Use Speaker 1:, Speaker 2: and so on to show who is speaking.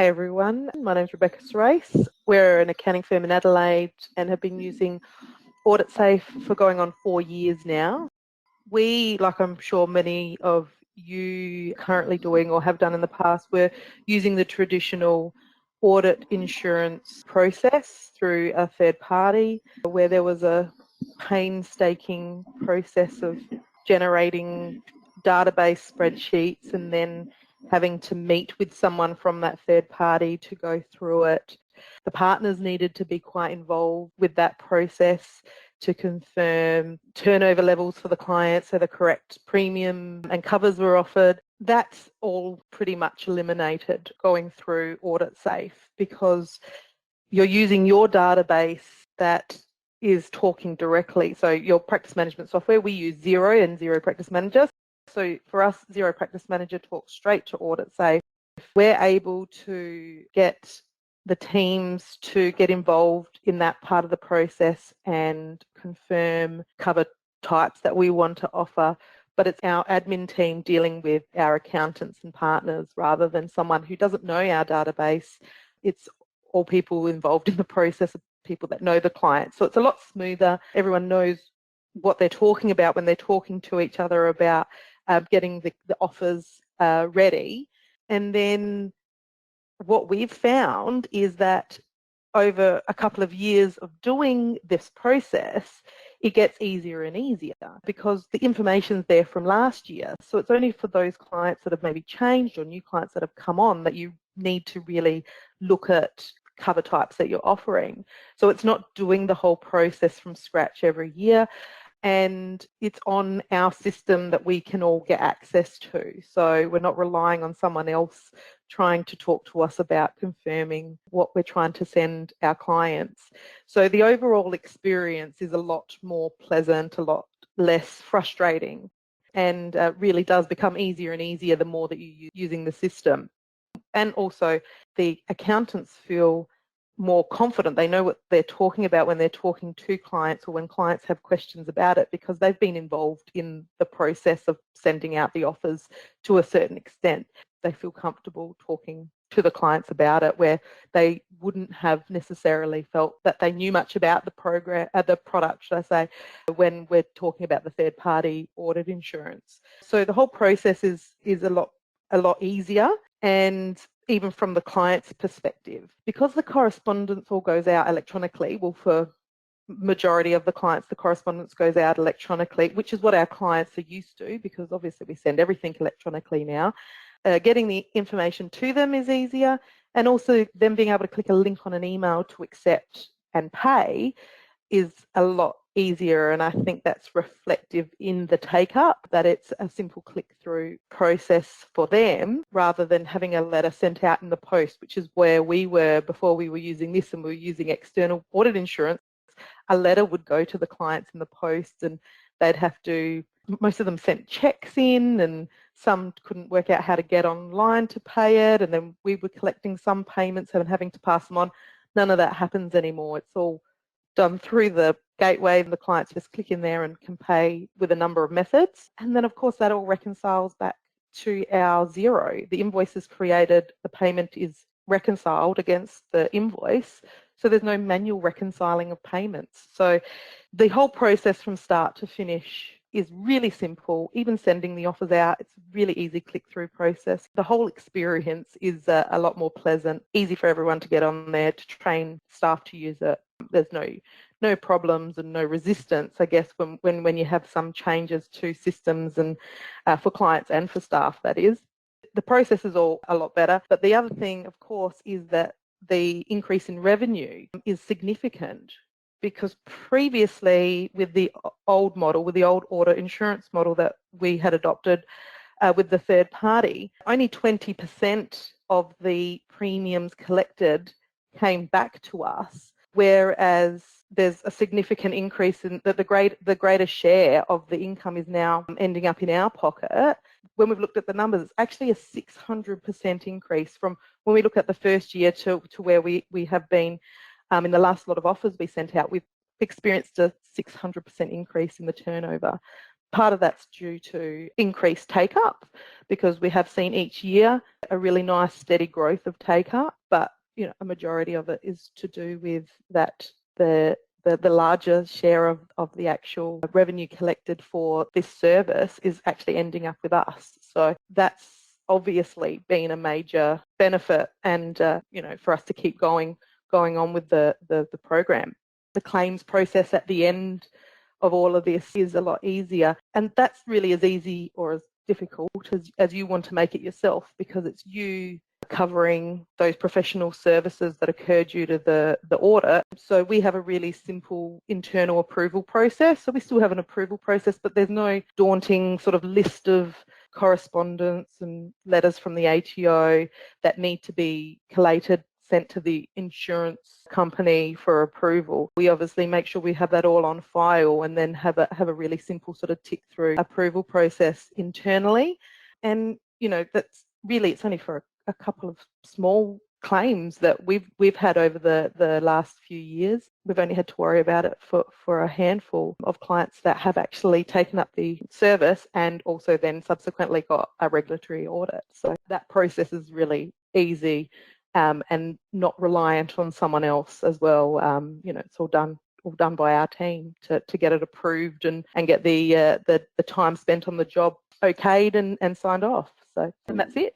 Speaker 1: Hi everyone, my name is Rebecca Serace. We're an accounting firm in Adelaide and have been using AuditSafe for going on 4 years now. We, like I'm sure many of you currently doing or have done in the past, we're using the traditional audit insurance process through a third party where there was a painstaking process of generating database spreadsheets and then having to meet with someone from that third party to go through it. The partners needed to be quite involved with that process to confirm turnover levels for the client, so the correct premium and covers were offered. That's all pretty much eliminated going through AuditSafe because you're using your database that is talking directly. So your practice management software, we use Xero and Xero Practice Manager. So for us, Xero Practice Manager talks straight to AuditSafe. We're able to get the teams to get involved in that part of the process and confirm cover types that we want to offer. But it's our admin team dealing with our accountants and partners rather than someone who doesn't know our database. It's all people involved in the process, people that know the client. So it's a lot smoother. Everyone knows what they're talking about when they're talking to each other about getting the offers ready. And then what we've found is that over a couple of years of doing this process, it gets easier and easier because the information's there from last year. So it's only for those clients that have maybe changed or new clients that have come on that you need to really look at cover types that you're offering. So it's not doing the whole process from scratch every year. And it's on our system that we can all get access to. So we're not relying on someone else trying to talk to us about confirming what we're trying to send our clients. So the overall experience is a lot more pleasant, a lot less frustrating, and really does become easier and easier the more that you're using the system. And also the accountants feel more confident. They know what they're talking about when they're talking to clients or when clients have questions about it because they've been involved in the process of sending out the offers to a certain extent. They feel comfortable talking to the clients about it where they wouldn't have necessarily felt that they knew much about the program, the product, should I say, when we're talking about the third party audit insurance. So the whole process is a lot easier, and even from the client's perspective, because the correspondence all goes out electronically, well, for majority of the clients, the correspondence goes out electronically, which is what our clients are used to because obviously we send everything electronically now. Getting the information to them is easier, and also them being able to click a link on an email to accept and pay is a lot easier, and I think that's reflective in the take-up, that it's a simple click-through process for them rather than having a letter sent out in the post, which is where we were before we were using this and we were using external audit insurance. A letter would go to the clients in the post and they'd have to, most of them sent checks in and some couldn't work out how to get online to pay it, and then we were collecting some payments and having to pass them on. None of that happens anymore. It's all done through the gateway, and the clients just click in there and can pay with a number of methods. And then of course that all reconciles back to our Xero. The invoice is created, the payment is reconciled against the invoice, so there's no manual reconciling of payments. So the whole process from start to finish is really simple. Even sending the offers out, it's a really easy click-through process. The whole experience is a lot more pleasant, easy for everyone to get on there, to train staff to use it. There's no problems and no resistance, I guess, when you have some changes to systems and for clients and for staff, that is. The process is all a lot better. But the other thing, of course, is that the increase in revenue is significant, because previously with the old model, with the old audit insurance model that we had adopted with the third party, only 20% of the premiums collected came back to us, whereas there's a significant increase in the greater share of the income is now ending up in our pocket. When we've looked at the numbers, it's actually a 600% increase from when we look at the first year to where we have been in the last lot of offers we sent out. We've experienced a 600% increase in the turnover. Part of that's due to increased take-up, because we have seen each year a really nice steady growth of take-up. a majority of it is to do with that the larger share of the actual revenue collected for this service is actually ending up with us. So that's obviously been a major benefit, and for us to keep going on with the program. The claims process at the end of all of this is a lot easier, and that's really as easy or as difficult as you want to make it yourself, because it's you covering those professional services that occur due to the audit. So we have a really simple internal approval process. So we still have an approval process, but there's no daunting sort of list of correspondence and letters from the ATO that need to be collated, sent to the insurance company for approval. We obviously make sure we have that all on file, and then have a really simple sort of tick through approval process internally. And that's really, it's only for a couple of small claims that we've had over the last few years. We've only had to worry about it for a handful of clients that have actually taken up the service and also then subsequently got a regulatory audit. So that process is really easy, and not reliant on someone else as well. It's all done by our team to get it approved and get the time spent on the job okayed and signed off. So, and that's it.